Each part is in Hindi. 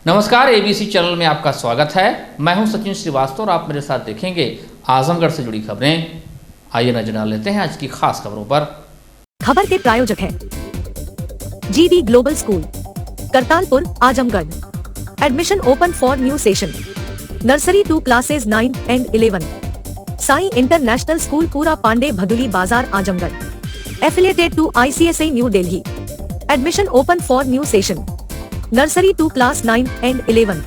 नमस्कार, एबीसी चैनल में आपका स्वागत है। मैं हूं सचिन श्रीवास्तव और आप मेरे साथ देखेंगे आजमगढ़ से जुड़ी खबरें। आइए नजर डाल लेते हैं आज की खास खबरों पर। खबर के प्रायोजक हैं GD global school, Kartarpur, Azamgarh. Admission open for new session. Nursery to classes 9 and 11। Sai international school, Pura Pande, Bhaduli Bazar, Azamgarh. Affiliated to ICSI New Delhi. Admission open for new session. Nursery to class 9 and 11।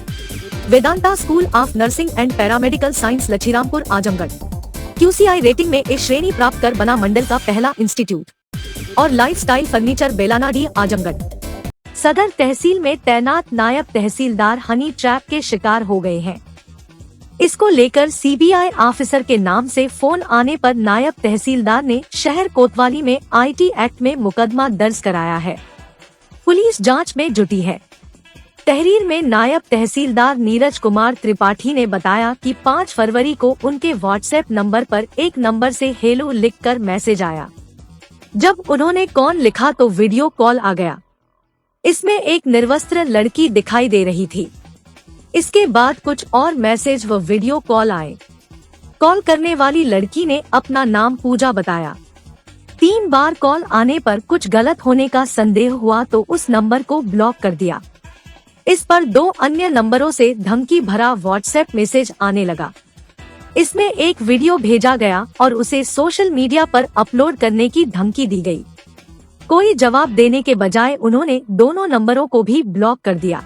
Vedanta school of nursing and paramedical science, Lachhirampur, Azamgarh. QCI rating में ए श्रेणी प्राप्त कर बना मंडल का पहला इंस्टीट्यूट। और लाइफस्टाइल फर्नीचर, बेलानाडी, आजमगढ़। सदर तहसील में तैनात नायब तहसीलदार हनी ट्रैप के शिकार हो गए हैं। इसको लेकर CBI ऑफिसर के नाम से फोन आने पर नायब तहसीलदार ने शहर कोतवाली में IT एक्ट में मुकदमा दर्ज कराया है। पुलिस जांच में जुटी है। तहरीर में नायब तहसीलदार नीरज कुमार त्रिपाठी ने बताया कि 5 फरवरी को उनके WhatsApp नंबर पर एक नंबर से हेलो लिखकर मैसेज आया। जब उन्होंने कौन लिखा तो वीडियो कॉल आ गया। इसमें एक निर्वस्त्र लड़की दिखाई दे रही थी। इसके बाद कुछ और मैसेज व वीडियो कॉल आए। कॉल करने वाली लड़की ने अपना नाम पूजा बताया। 3 बार कॉल आने पर कुछ गलत होने का संदेह हुआ तो उस नंबर को ब्लॉक कर दिया। इस पर 2 अन्य नंबरों से धमकी भरा WhatsApp मैसेज आने लगा। इसमें एक वीडियो भेजा गया और उसे सोशल मीडिया पर अपलोड करने की धमकी दी गई। कोई जवाब देने के बजाय उन्होंने दोनों नंबरों को भी ब्लॉक कर दिया।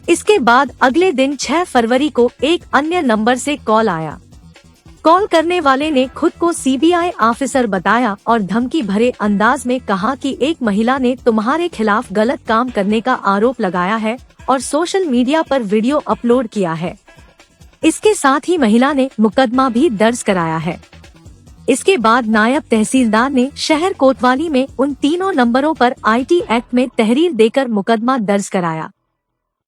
इसके बाद अगले दिन 6 फरवरी को एक अन्य नंबर से कॉल आया। कॉल करने वाले ने खुद को CBI ऑफिसर बताया और धमकी भरे अंदाज में कहा कि एक महिला ने तुम्हारे खिलाफ गलत काम करने का आरोप लगाया है और सोशल मीडिया पर वीडियो अपलोड किया है। इसके साथ ही महिला ने मुकदमा भी दर्ज कराया है। इसके बाद नायब तहसीलदार ने शहर कोतवाली में उन तीनों नंबरों पर IT एक्ट में तहरीर देकर मुकदमा दर्ज कराया।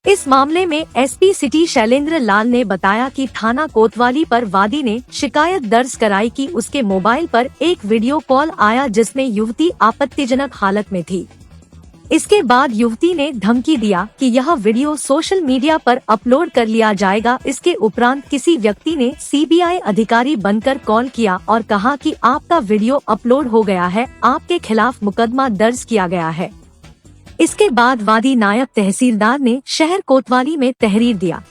इस मामले में SP सिटी शैलेंद्र लाल ने बताया कि थाना कोतवाली पर वादी ने शिकायत दर्ज कराई कि उसके मोबाइल पर एक वीडियो कॉल आया जिसमें युवती आपत्तिजनक हालत में थी। इसके बाद युवती ने धमकी दिया कि यह वीडियो सोशल मीडिया पर अपलोड कर लिया जाएगा। इसके उपरांत किसी व्यक्ति ने CBI अधिकारी बनकर कॉल किया और कहा कि आपका वीडियो अपलोड हो गया है, आपके खिलाफ मुकदमा दर्ज किया गया है। इसके बाद वादी नायब तहसीलदार ने शहर कोतवाली में तहरीर दिया।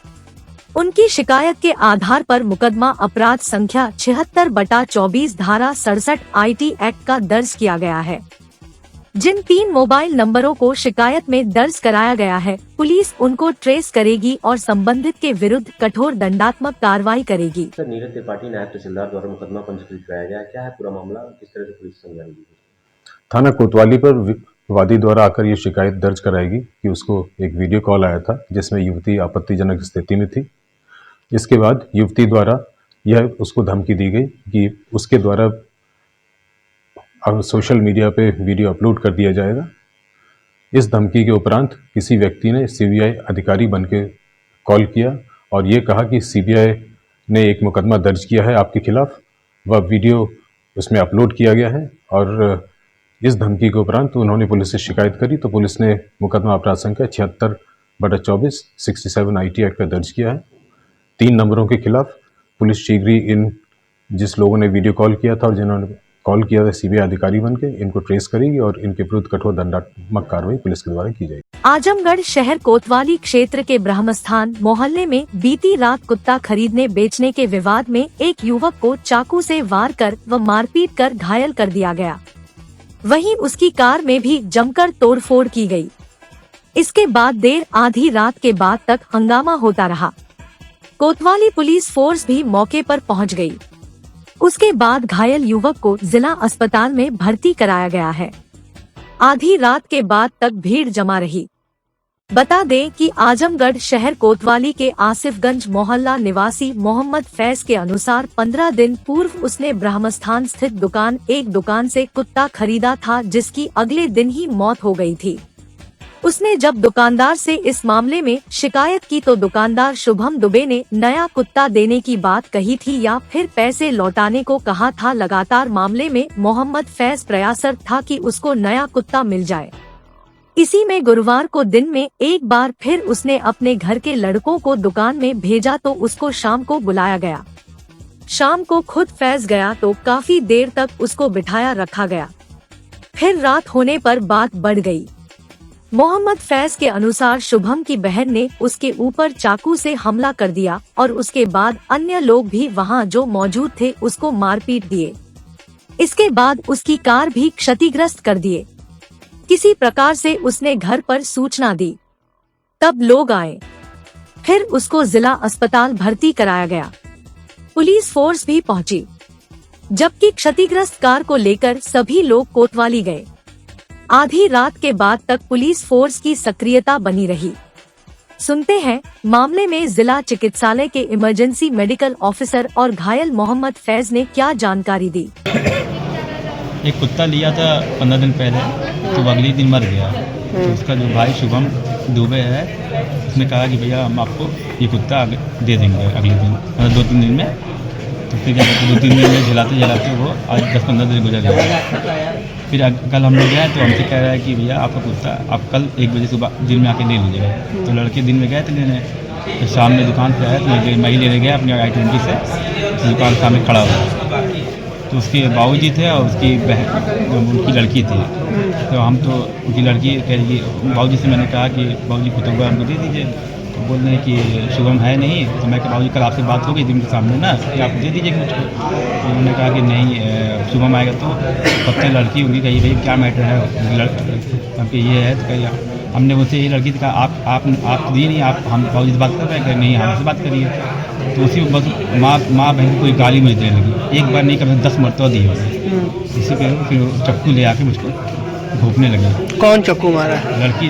उनकी शिकायत के आधार पर मुकदमा अपराध संख्या 76/24 धारा 67 IT एक्ट का दर्ज किया गया है। जिन 3 मोबाइल नंबरों को शिकायत में दर्ज कराया गया है, पुलिस उनको ट्रेस करेगी और संबंधित के विरुद्ध कठोर दंडात्मक कार्रवाई करेगी। सर, नीरज त्रिपाठी नायब तहसीलदार द्वारा मुकदमा पंजीकृत कराया गया, क्या है पूरा मामला, किस तरह से पुलिस संज्ञान ली? थाना कोतवाली पर वादी द्वारा आकर ये शिकायत दर्ज कराएगी कि उसको एक वीडियो कॉल आया था जिसमें युवती आपत्तिजनक स्थिति में थी। इसके बाद युवती द्वारा यह उसको धमकी दी गई कि उसके द्वारा सोशल मीडिया पे वीडियो अपलोड कर दिया जाएगा। इस धमकी के उपरांत किसी व्यक्ति ने CBI अधिकारी बन के कॉल किया और ये कहा कि CBI ने एक मुकदमा दर्ज किया है आपके खिलाफ, वह वीडियो उसमें अपलोड किया गया है। और इस धमकी के उपरांत उन्होंने पुलिस से शिकायत करी तो पुलिस ने मुकदमा अपराध संख्या 76/24 67 IT एक्ट का दर्ज किया है। 3 नंबरों के खिलाफ पुलिस शीघ्र ही इन जिस लोगों ने वीडियो कॉल किया था और जिन्होंने कॉल किया था CBI अधिकारी बनके, इनको ट्रेस करेगी और इनके विरुद्ध कठोर दंडात्मक कार्रवाई पुलिस के द्वारा की जाएगी। आजमगढ़ शहर कोतवाली क्षेत्र के ब्रह्मस्थान मोहल्ले में बीती रात कुत्ता खरीदने बेचने के विवाद में एक युवक को चाकू से वार कर व मारपीट कर घायल कर दिया गया। वहीं उसकी कार में भी जमकर तोड़फोड़ की गई। इसके बाद देर आधी रात के बाद तक हंगामा होता रहा। कोतवाली पुलिस फोर्स भी मौके पर पहुंच गई। उसके बाद घायल युवक को जिला अस्पताल में भर्ती कराया गया है। आधी रात के बाद तक भीड़ जमा रही। बता दें कि आजमगढ़ शहर कोतवाली के आसिफगंज मोहल्ला निवासी मोहम्मद फैज के अनुसार 15 दिन पूर्व उसने ब्रह्मस्थान स्थित एक दुकान से कुत्ता खरीदा था जिसकी अगले दिन ही मौत हो गई थी। उसने जब दुकानदार से इस मामले में शिकायत की तो दुकानदार शुभम दुबे ने नया कुत्ता देने की बात कही थी या फिर पैसे लौटाने को कहा था। लगातार मामले में मोहम्मद फैज प्रयासरत था कि उसको नया कुत्ता मिल जाए। इसी में गुरुवार को दिन में एक बार फिर उसने अपने घर के लड़कों को दुकान में भेजा तो उसको शाम को बुलाया गया। शाम को खुद फैज गया तो काफी देर तक उसको बिठाया रखा गया। फिर रात होने पर बात बढ़ गई। मोहम्मद फैज के अनुसार शुभम की बहन ने उसके ऊपर चाकू से हमला कर दिया और उसके बाद अन्य लोग भी वहां जो मौजूद थे उसको मारपीट दिए। इसके बाद उसकी कार भी क्षतिग्रस्त कर दिए। किसी प्रकार से उसने घर पर सूचना दी, तब लोग आए। फिर उसको जिला अस्पताल भर्ती कराया गया। पुलिस फोर्स भी पहुंची, जबकि क्षतिग्रस्त कार को लेकर सभी लोग कोतवाली गए। आधी रात के बाद तक पुलिस फोर्स की सक्रियता बनी रही। सुनते हैं मामले में जिला चिकित्सालय के इमरजेंसी मेडिकल ऑफिसर और घायल मोहम्मद फैज ने क्या जानकारी दी। एक कुत्ता लिया था 15 दिन पहले, तो अगले दिन मर गया। तो उसका जो भाई शुभम दुबे है, उसने कहा कि भैया हम आपको ये कुत्ता दे देंगे अगले दिन, मतलब 2-3 दिन में। तो फिर क्या कहते 2-3 दिन में जलाते वो आज 10-15 दिन गुजर गया। फिर कल हम लोग गए तो हमसे कह रहा है कि भैया आपका कुत्ता आप कल 1 बजे सुबह दिन में आके ले लीजिएगा। तो लड़के दिन में गए थे लेने, तो शाम में दुकान पर आया तो मैं ही लेने गया अपने i20 से। तो दुकान सामने खड़ा हुआ, तो उसके बाबूजी थे और उसकी बहन उनकी लड़की थी। तो हम तो उनकी लड़की कह रही, बाबूजी से मैंने कहा कि बाबूजी कुत्ता हमको दे दीजिए। तो बोल रहे हैं कि शुभम है नहीं। तो मैं कहा बाबूजी कल आपसे बात हो गई दिन के सामने ना कि आप दे दीजिए मुझको। तो उन्होंने कहा कि नहीं शुभम आएगा तो तब तक लड़की उनकी कही भाई क्या मैटर है हमको ये है। तो कही हमने उनसे ये लड़की से कहा आप दिए नहीं, आप हम बाबूजी से बात कर रहे हैं, नहीं हमसे बात करिए। तो उसी बस माँ बहन कोई गाली मुझे देने लगी, एक बार नहीं कभी 10 मरतबा दी उसे। इसी पे फिर चक्कू ले आके मुझको घोपने लगे। कौन चक्कू मारा? लड़की।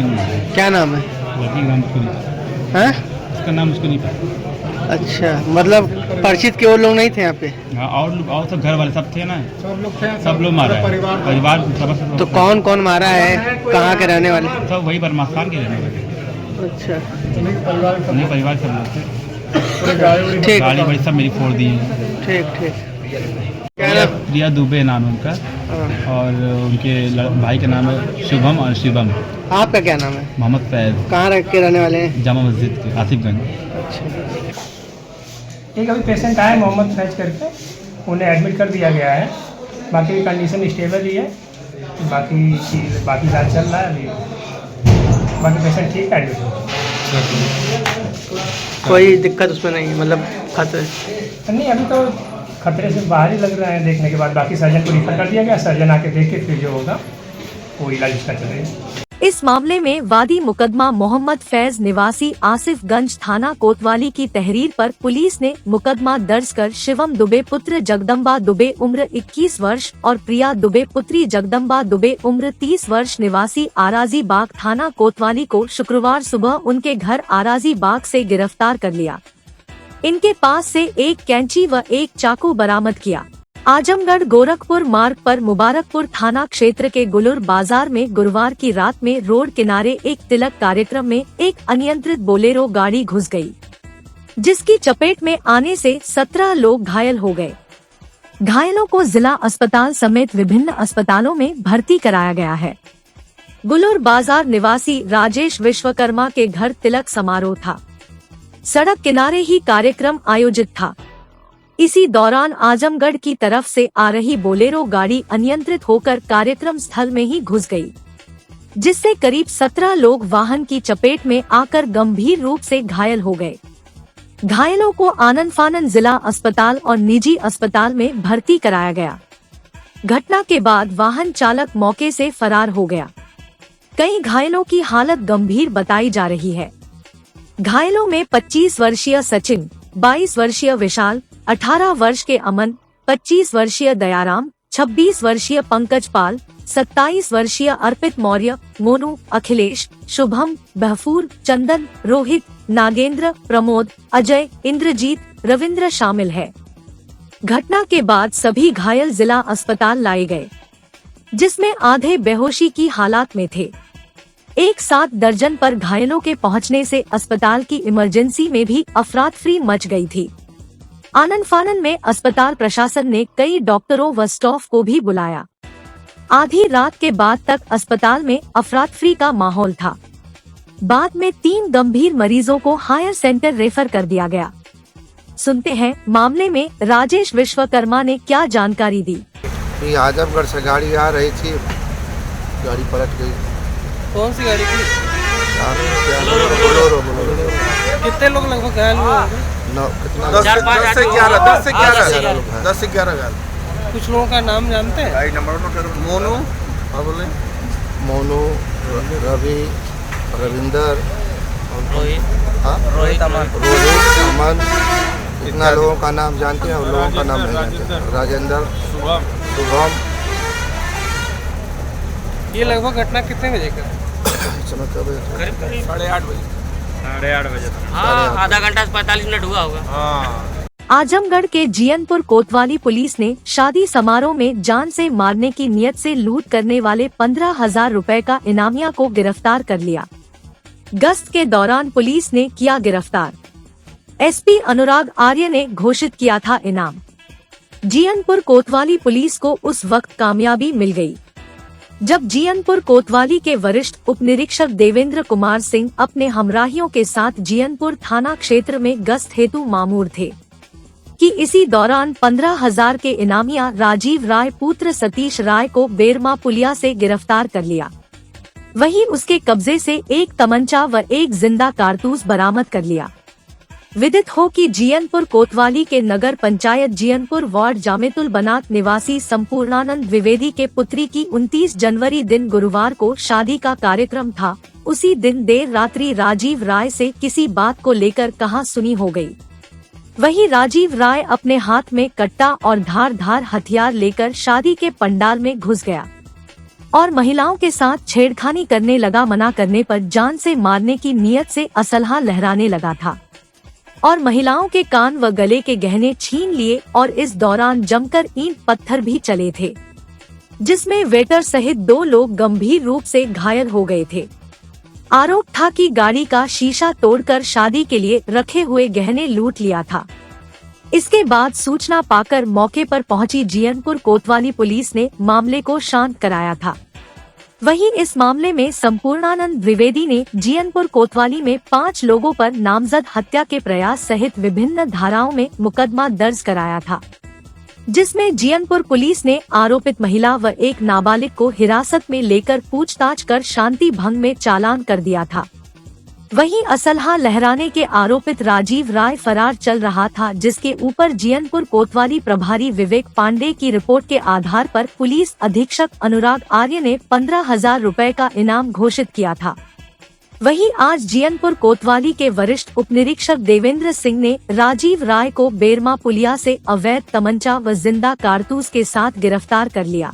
क्या नाम है? लड़की का नाम उसको नहीं पता। हाँ? उसका नाम उसको नहीं पता। अच्छा, मतलब परिचित के और लोग नहीं थे यहाँ पे? हाँ, और सब घर वाले सब थे ना, सब लोग मारा है, परिवार सब। तो कौन कौन मारा है, कहाँ के रहने वाले? सब वही बरमास खान के रहने वाले। अच्छा, उन्हीं परिवार सब लोग थे। ठीक, गाड़ी बड़ी सब मेरी फोड़ दी है। ठीक। प्रिया दुबे नाम है उनका, और उनके भाई का नाम है शुभम और शिवम। आपका क्या नाम है? मोहम्मद फैज। कहाँ रह के रहने वाले हैं? जामा मस्जिद के आसिफगंज। एक अभी पेशेंट आया मोहम्मद फैज करके, उन्हें एडमिट कर दिया गया है। बाकी कंडीशन स्टेबल ही है, बाकी इलाज चल रहा है अभी। बाकी पेशेंट ठीक एडमिट हो। कोई दिक्कत उसमें नहीं, मतलब खतरे नहीं, अभी तो खतरे से बाहर ही लग रहा है। देखने के बाद बाकी सर्जन को रिफर कर दिया गया, सर्जन आके देख के फिर जो होगा वो इलाज उसका चलेगा। इस मामले में वादी मुकदमा मोहम्मद फैज निवासी आसिफगंज थाना कोतवाली की तहरीर पर पुलिस ने मुकदमा दर्ज कर शिवम दुबे पुत्र जगदम्बा दुबे उम्र 21 वर्ष और प्रिया दुबे पुत्री जगदम्बा दुबे उम्र 30 वर्ष निवासी आराजी बाग थाना कोतवाली को शुक्रवार सुबह उनके घर आराजी बाग से गिरफ्तार कर लिया। इनके पास से एक कैंची व एक चाकू बरामद किया। आजमगढ़ गोरखपुर मार्ग पर मुबारकपुर थाना क्षेत्र के गुलूर बाजार में गुरुवार की रात में रोड किनारे एक तिलक कार्यक्रम में एक अनियंत्रित बोलेरो गाड़ी घुस गई, जिसकी चपेट में आने से 17 लोग घायल हो गए। घायलों को जिला अस्पताल समेत विभिन्न अस्पतालों में भर्ती कराया गया है। गुलूर बाजार निवासी राजेश विश्वकर्मा के घर तिलक समारोह था। सड़क किनारे ही कार्यक्रम आयोजित था। इसी दौरान आजमगढ़ की तरफ से आ रही बोलेरो गाड़ी अनियंत्रित होकर कार्यक्रम स्थल में ही घुस गई, जिससे करीब 17 लोग वाहन की चपेट में आकर गंभीर रूप से घायल हो गए। घायलों को आनन फानन जिला अस्पताल और निजी अस्पताल में भर्ती कराया गया। घटना के बाद वाहन चालक मौके से फरार हो गया। कई घायलों की हालत गंभीर बताई जा रही है। घायलों में 25 वर्षीय सचिन, 22 वर्षीय विशाल, 18 वर्ष के अमन, 25 वर्षीय दयाराम, 26 वर्षीय पंकज पाल, 27 वर्षीय अर्पित मौर्य, मोनू, अखिलेश, शुभम, बहफूर, चंदन, रोहित, नागेंद्र, प्रमोद, अजय, इंद्रजीत, रविंद्र शामिल है। घटना के बाद सभी घायल जिला अस्पताल लाए गए, जिसमें आधे बेहोशी की हालात में थे। एक साथ दर्जन पर घायलों के पहुंचने से अस्पताल की इमरजेंसी में भी अफरा-तफरी मच गई थी। आनन फानन में अस्पताल प्रशासन ने कई डॉक्टरों व स्टाफ को भी बुलाया। आधी रात के बाद तक अस्पताल में अफरा-तफरी का माहौल था। बाद में 3 गंभीर मरीजों को हायर सेंटर रेफर कर दिया गया। सुनते हैं मामले में राजेश विश्वकर्मा ने क्या जानकारी दी। ये आजमगढ़ से गाड़ी आ रही थी, गाड़ी पलट गई। कौन सी गाड़ी थी? बोलेरो। कितने लोग लगभग घायल हुए? 10 से 11 गाल। कुछ लोगों का नाम जानते हैं? मोनू, मोनू, रवि, रविंदर, रोहित, अमन, इतना लोगों का नाम जानते हैं और लोगों का नाम नहीं जानते। राजेंद्र, शुभम। ये लगभग घटना कितने बजे का? समय कब है? करीब 8:30 बजे। 8:30 बजे। हाँ, आधा घंटा से 45 मिनट हुआ होगा। हाँ। आजमगढ़ के जियनपुर कोतवाली पुलिस ने शादी समारोह में जान से मारने की नियत से लूट करने वाले 15,000 रुपए का इनामिया को गिरफ्तार कर लिया। गश्त के दौरान पुलिस ने किया गिरफ्तार। एसपी अनुराग आर्य ने घोषित किया था इनाम। जियनपुर कोतवाली पुलिस को उस वक्त कामयाबी मिल गई जब जियनपुर कोतवाली के वरिष्ठ उप निरीक्षक देवेंद्र कुमार सिंह अपने हमराहियों के साथ जियनपुर थाना क्षेत्र में गश्त हेतु मामूर थे कि इसी दौरान 15,000 के इनामिया राजीव राय पुत्र सतीश राय को बेरमा पुलिया से गिरफ्तार कर लिया। वहीं उसके कब्जे से एक तमंचा व एक जिंदा कारतूस बरामद कर लिया। विदित हो कि जियनपुर कोतवाली के नगर पंचायत जियनपुर वार्ड जामेतुल बनात निवासी संपूर्णानंद द्विवेदी के पुत्री की 29 जनवरी दिन गुरुवार को शादी का कार्यक्रम था। उसी दिन देर रात्रि राजीव राय से किसी बात को लेकर कहासुनी हो गई। वहीं राजीव राय अपने हाथ में कट्टा और धारदार हथियार लेकर शादी के पंडाल में घुस गया और महिलाओं के साथ छेड़खानी करने लगा। मना करने पर जान से मारने की नियत से असलहा लहराने लगा था और महिलाओं के कान व गले के गहने छीन लिए और इस दौरान जमकर ईंट पत्थर भी चले थे, जिसमें वेटर सहित 2 लोग गंभीर रूप से घायल हो गए थे। आरोप था कि गाड़ी का शीशा तोड़कर शादी के लिए रखे हुए गहने लूट लिया था। इसके बाद सूचना पाकर मौके पर पहुंची जियनपुर कोतवाली पुलिस ने मामले को शांत कराया था। वहीं इस मामले में संपूर्णानंद द्विवेदी ने जियनपुर कोतवाली में 5 लोगों पर नामजद हत्या के प्रयास सहित विभिन्न धाराओं में मुकदमा दर्ज कराया था, जिसमें जियनपुर पुलिस ने आरोपित महिला व एक नाबालिग को हिरासत में लेकर पूछताछ कर शांति भंग में चालान कर दिया था। वहीं असलहा लहराने के आरोपित राजीव राय फरार चल रहा था, जिसके ऊपर जियनपुर कोतवाली प्रभारी विवेक पांडे की रिपोर्ट के आधार पर पुलिस अधीक्षक अनुराग आर्य ने 15,000 रुपए का इनाम घोषित किया था। वहीं आज जियनपुर कोतवाली के वरिष्ठ उप निरीक्षक देवेंद्र सिंह ने राजीव राय को बेरमा पुलिया से अवैध तमंचा व जिंदा कारतूस के साथ गिरफ्तार कर लिया।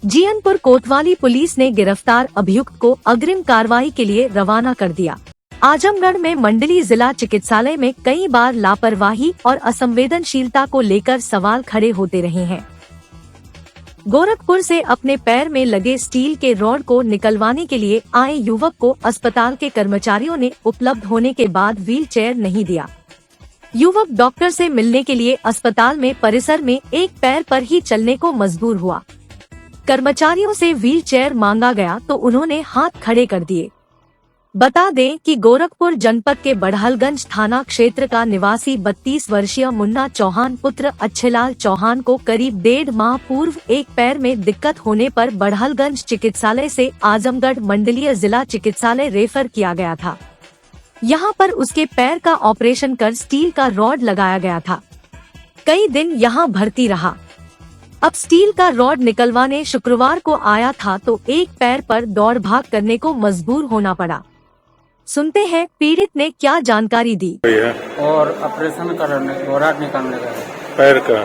जियनपुर कोतवाली पुलिस ने गिरफ्तार अभियुक्त को अग्रिम कार्रवाई के लिए रवाना कर दिया। आजमगढ़ में मंडली जिला चिकित्सालय में कई बार लापरवाही और असंवेदनशीलता को लेकर सवाल खड़े होते रहे हैं। गोरखपुर से अपने पैर में लगे स्टील के रॉड को निकलवाने के लिए आए युवक को अस्पताल के कर्मचारियों ने उपलब्ध होने के बाद व्हील चेयर नहीं दिया। युवक डॉक्टर से मिलने के लिए अस्पताल में परिसर में एक पैर पर ही चलने को मजबूर हुआ। कर्मचारियों से व्हील चेयर मांगा गया तो उन्होंने हाथ खड़े कर दिए। बता दें कि गोरखपुर जनपद के बढ़हलगंज थाना क्षेत्र का निवासी 32 वर्षीय मुन्ना चौहान पुत्र अच्छेलाल चौहान को करीब 1.5 माह पूर्व एक पैर में दिक्कत होने पर बढ़हलगंज चिकित्सालय से आजमगढ़ मंडलीय जिला चिकित्सालय रेफर किया गया था। यहां पर उसके पैर का ऑपरेशन कर स्टील का रॉड लगाया गया था। कई दिन यहां भर्ती रहा। अब स्टील का रॉड निकलवाने शुक्रवार को आया था तो एक पैर पर दौड़ भाग करने को मजबूर होना पड़ा। सुनते हैं पीड़ित ने क्या जानकारी दी। और ऑपरेशन कराने रॉड निकालने का पैर का।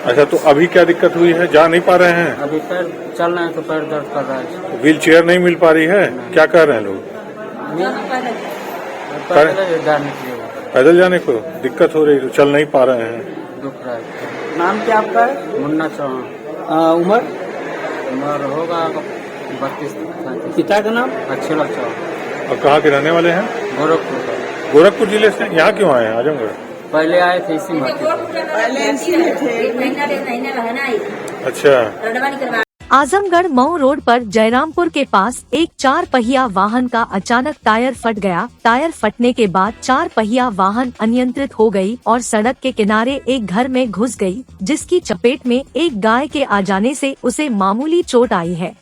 अच्छा, तो अभी क्या दिक्कत हुई है? जा नहीं पा रहे हैं? अभी पैर चल रहे हैं तो पैर दर्द कर रहा है। व्हील चेयर नहीं मिल पा रही है? क्या कर रहे हैं लोग? पैदल जाने को दिक्कत हो रही, तो चल नहीं पा रहे हैं। दुख रहा है। नाम क्या आपका? मुन्ना चौहान। उम्र होगा 32। पिता का नाम? अच्छेलाल चौहान। और कहाँ के रहने वाले हैं? गोरखपुर। गोरखपुर जिले से। यहाँ क्यों आए हैं आजमगढ़? पहले आए थे इसी में। अच्छा। आजमगढ़ मऊ रोड पर जयरामपुर के पास एक 4 पहिया वाहन का अचानक टायर फट गया। टायर फटने के बाद 4 पहिया वाहन अनियंत्रित हो गई और सड़क के किनारे एक घर में घुस गई, जिसकी चपेट में एक गाय के आ जाने से उसे मामूली चोट आई है।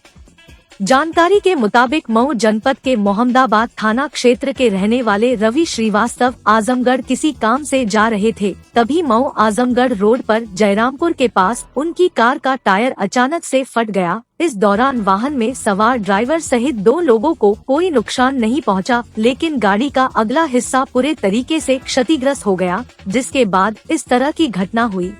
जानकारी के मुताबिक मऊ जनपद के मोहम्मदाबाद थाना क्षेत्र के रहने वाले रवि श्रीवास्तव आजमगढ़ किसी काम से जा रहे थे। तभी मऊ आजमगढ़ रोड पर जयरामपुर के पास उनकी कार का टायर अचानक से फट गया। इस दौरान वाहन में सवार ड्राइवर सहित 2 लोगों को कोई नुकसान नहीं पहुंचा, लेकिन गाड़ी का अगला हिस्सा पूरे तरीके से क्षतिग्रस्त हो गया, जिसके बाद इस तरह की घटना हुई।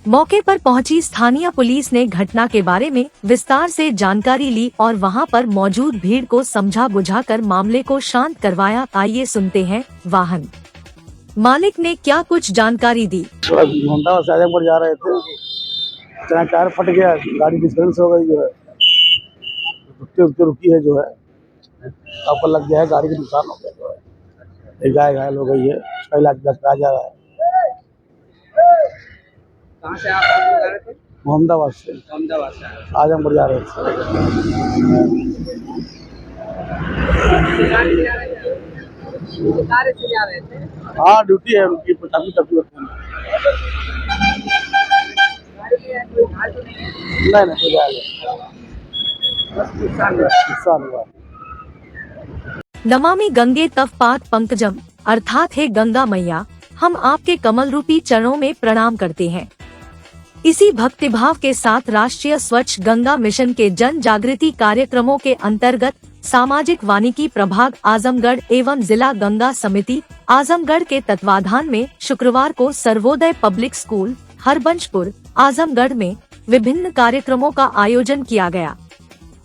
मौके पर पहुंची स्थानीय पुलिस ने घटना के बारे में विस्तार से जानकारी ली और वहां पर मौजूद भीड़ को समझा बुझाकर मामले को शांत करवाया। आइए सुनते हैं वाहन मालिक ने क्या कुछ जानकारी दी। मोहम्मदाबाद से आजमगढ़ जा रहे थे, अचानक टायर फट गया, गाड़ी डिस्बैलेंस हो गई, जो है रुकते रुकी है, जो है ऊपर लग गया है, गाड़ी का नुकसान हो गया, जो है एक गाय घायल हो गई है, उसका इलाज कराया जा रहा है। कहाँ से आप जा रहे थे? मोहम्मदाबाद से आजमगढ़ जा रहे थे। हाँ, ड्यूटी है उनकी, तभी होती है। नहीं कोई नुकसान हुआ। नमामि गंगे तव पाद पंकजम अर्थात है गंगा मैया, हम आपके कमल रूपी चरणों में प्रणाम करते हैं। इसी भक्तिभाव के साथ राष्ट्रीय स्वच्छ गंगा मिशन के जन जागृति कार्यक्रमों के अंतर्गत सामाजिक वानिकी प्रभाग आजमगढ़ एवं जिला गंगा समिति आजमगढ़ के तत्वाधान में शुक्रवार को सर्वोदय पब्लिक स्कूल हरबंशपुर आजमगढ़ में विभिन्न कार्यक्रमों का आयोजन किया गया।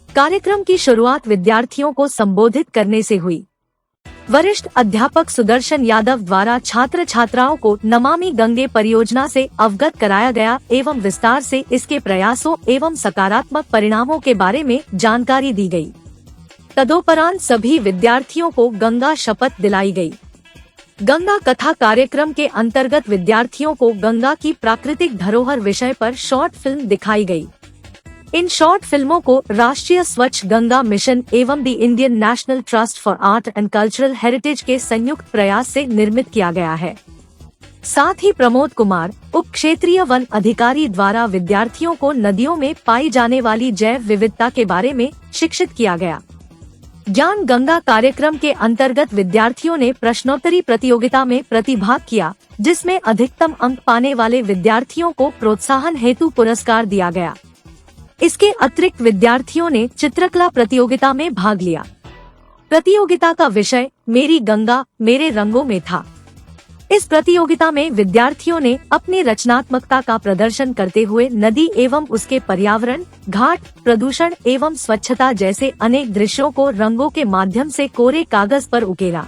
कार्यक्रम की शुरुआत विद्यार्थियों को संबोधित करने से हुई। वरिष्ठ अध्यापक सुदर्शन यादव द्वारा छात्र छात्राओं को नमामि गंगे परियोजना से अवगत कराया गया एवं विस्तार से इसके प्रयासों एवं सकारात्मक परिणामों के बारे में जानकारी दी गई। तदोपरांत सभी विद्यार्थियों को गंगा शपथ दिलाई गई। गंगा कथा कार्यक्रम के अंतर्गत विद्यार्थियों को गंगा की प्राकृतिक धरोहर विषय पर शॉर्ट फिल्म दिखाई गई। इन शॉर्ट फिल्मों को राष्ट्रीय स्वच्छ गंगा मिशन एवं the Indian national trust for art and cultural heritage के संयुक्त प्रयास से निर्मित किया गया है। साथ ही प्रमोद कुमार उप क्षेत्रीय वन अधिकारी द्वारा विद्यार्थियों को नदियों में पाई जाने वाली जैव विविधता के बारे में शिक्षित किया गया। ज्ञान गंगा कार्यक्रम के अंतर्गत विद्यार्थियों ने प्रश्नोत्तरी प्रतियोगिता में प्रतिभाग किया, जिसमें अधिकतम अंक पाने वाले विद्यार्थियों को प्रोत्साहन हेतु पुरस्कार दिया गया। इसके अतिरिक्त विद्यार्थियों ने चित्रकला प्रतियोगिता में भाग लिया। प्रतियोगिता का विषय मेरी गंगा मेरे रंगों में था। इस प्रतियोगिता में विद्यार्थियों ने अपनी रचनात्मकता का प्रदर्शन करते हुए नदी एवं उसके पर्यावरण, घाट, प्रदूषण एवं स्वच्छता जैसे अनेक दृश्यों को रंगों के माध्यम से कोरे कागज पर उकेरा।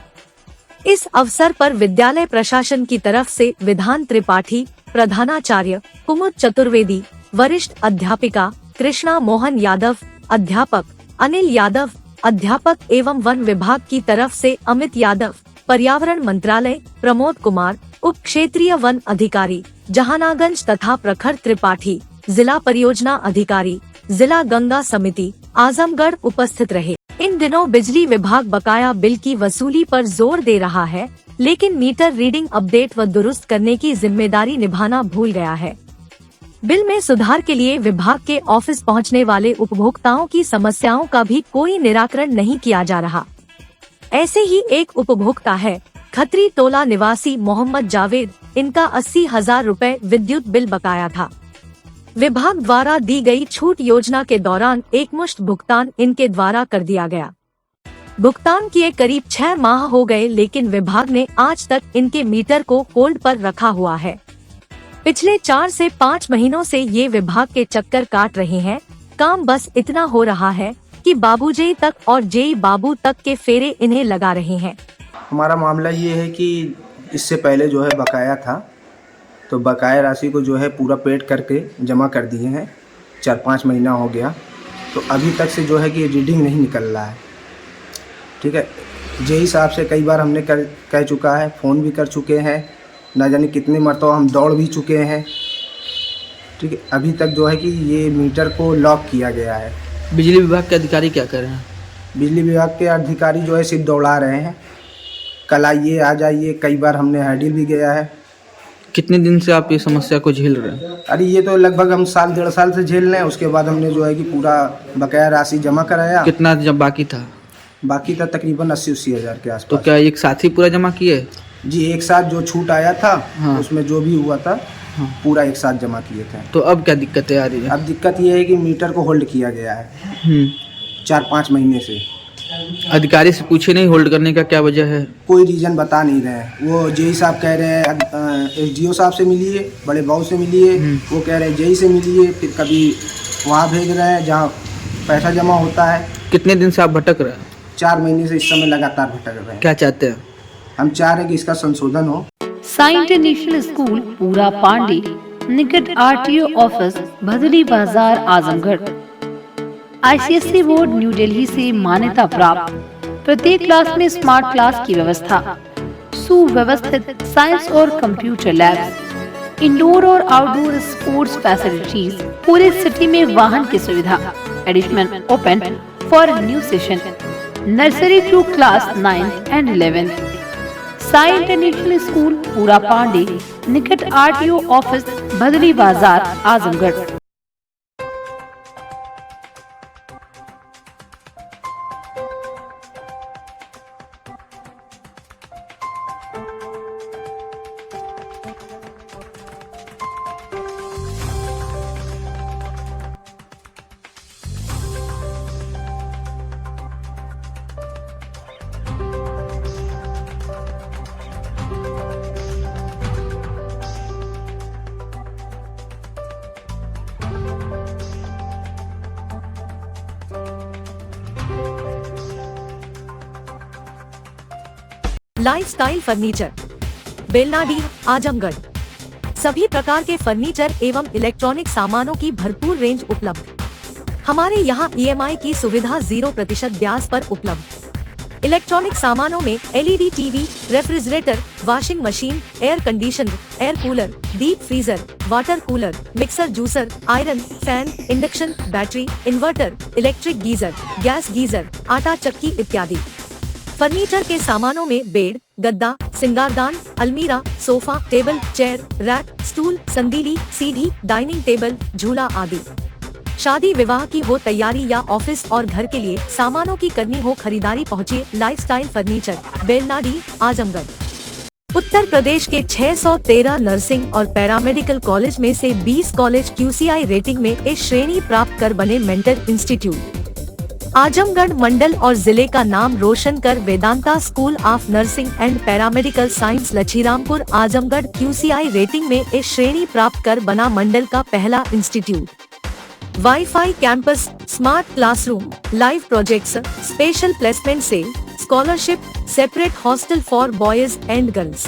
इस अवसर पर विद्यालय प्रशासन की तरफ से विधान त्रिपाठी, प्रधानाचार्य कुमुद चतुर्वेदी, वरिष्ठ अध्यापिका कृष्णा मोहन यादव, अध्यापक अनिल यादव, अध्यापक एवं वन विभाग की तरफ से अमित यादव, पर्यावरण मंत्रालय प्रमोद कुमार, उप क्षेत्रीय वन अधिकारी जहानागंज तथा प्रखर त्रिपाठी, जिला परियोजना अधिकारी, जिला गंगा समिति आजमगढ़ उपस्थित रहे। इन दिनों बिजली विभाग बकाया बिल की वसूली पर जोर दे रहा है, लेकिन मीटर रीडिंग अपडेट व दुरुस्त करने की जिम्मेदारी निभाना भूल गया है। बिल में सुधार के लिए विभाग के ऑफिस पहुंचने वाले उपभोक्ताओं की समस्याओं का भी कोई निराकरण नहीं किया जा रहा। ऐसे ही एक उपभोक्ता है खत्री टोला निवासी मोहम्मद जावेद, इनका 80,000 रुपए विद्युत बिल बकाया था। विभाग द्वारा दी गई छूट योजना के दौरान एकमुश्त भुगतान इनके द्वारा कर दिया गया। भुगतान किए करीब 6 माह हो गए, लेकिन विभाग ने आज तक इनके मीटर को होल्ड पर रखा हुआ है। पिछले 4 से 5 महीनों से ये विभाग के चक्कर काट रहे हैं। काम बस इतना हो रहा है कि बाबूजी तक और जेई बाबू तक के फेरे इन्हें लगा रहे हैं। हमारा मामला ये है कि इससे पहले जो है बकाया था, तो बकाया राशि को जो है पूरा पेड करके जमा कर दिए हैं। 4-5 महीना हो गया, तो अभी तक से जो है कि रीडिंग नहीं निकल रहा है। ठीक है, जेई साहब से कई बार हमने कह चुका है, फ़ोन भी कर चुके हैं, ना जाने कितने मरतबा हम दौड़ भी चुके हैं, ठीक है, अभी तक जो है कि ये मीटर को लॉक किया गया है। बिजली विभाग के अधिकारी क्या कर रहे हैं? बिजली विभाग के अधिकारी जो है सिर्फ दौड़ा रहे हैं, कल आइए आ जाइए, कई बार हमने हैंडल भी गया है। कितने दिन से आप ये समस्या को झेल रहे हैं? अरे ये तो लगभग हम साल 1.5 साल से झेल रहे हैं। उसके बाद हमने जो है कि पूरा बकाया राशि जमा कराया। कितना जब बाकी था? बाकी था तकरीबन 80-80 हज़ार के आसपास। तो क्या एक साथ ही पूरा जमा किए? जी, एक साथ जो छूट आया था, हाँ। उसमें जो भी हुआ था, हाँ। पूरा एक साथ जमा किए थे। तो अब क्या दिक्कतें आ रही है? अब दिक्कत ये है कि मीटर को होल्ड किया गया है 4-5 महीने से। अधिकारी से पूछे नहीं होल्ड करने का क्या वजह है? कोई रीज़न बता नहीं रहे हैं। वो जेई साहब कह रहे हैं SDO साहब से मिलिए, बड़े बाबू से मिलिए, वो कह रहे हैं जेई से मिलिए, फिर कभी वहाँ भेज रहे हैं जहाँ पैसा जमा होता है। कितने दिन से आप भटक रहे हैं? 4 महीने से इस समय लगातार भटक रहे हैं। क्या चाहते हैं? हम चाह रहे हैं कि इसका संशोधन हो। साई इंटरनेशनल स्कूल पूरा पांडे निकट RTO office Bhadli Bazar Azamgarh. ICSE board new Delhi से मान्यता प्राप्त। प्रत्येक क्लास में स्मार्ट क्लास की व्यवस्था, सुव्यवस्थित साइंस और कंप्यूटर लैब्स, इंडोर और आउटडोर स्पोर्ट्स फैसिलिटीज, पूरे सिटी में वाहन की सुविधा। Admission open for new session nursery to class 9 and 11। Sai international school Pura Pande निकट RTO office Bhadli Bazar Azamgarh. Lifestyle furniture, Belnadi, Azamgarh. सभी प्रकार के फर्नीचर एवं इलेक्ट्रॉनिक सामानों की भरपूर रेंज उपलब्ध। हमारे यहाँ EMI की सुविधा 0% ब्याज पर उपलब्ध। इलेक्ट्रॉनिक सामानों में LED TV, refrigerator, washing machine, air conditioner, air cooler, deep freezer, water cooler, mixer juicer, iron, fan, induction, battery, inverter, electric geyser, gas geyser, आटा चक्की इत्यादि। फर्नीचर के सामानों में बेड, गद्दा, सिंगारदान, अलमीरा, sofa, table, chair, rack, stool, संदीली, सीढ़ी, डाइनिंग टेबल, झूला आदि। शादी विवाह की हो तैयारी या ऑफिस और घर के लिए सामानों की करनी हो खरीदारी, पहुँचिए लाइफस्टाइल फर्नीचर, बेलनाडी, आजमगढ़। उत्तर प्रदेश के 613 नर्सिंग और पैरामेडिकल कॉलेज में से 20 कॉलेज QCI रेटिंग में A श्रेणी प्राप्त कर बने मेंटर इंस्टीट्यूट। आजमगढ़ मंडल और जिले का नाम रोशन कर Vedanta school of nursing and paramedical science Lachhirampur Azamgarh QCI rating में A श्रेणी प्राप्त कर बना मंडल का पहला institute. Wifi campus, smart classroom, live projects, special placement cell, scholarship, separate hostel for boys and girls.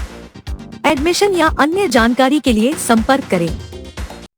Admission या अन्य जानकारी के लिए संपर्क करें।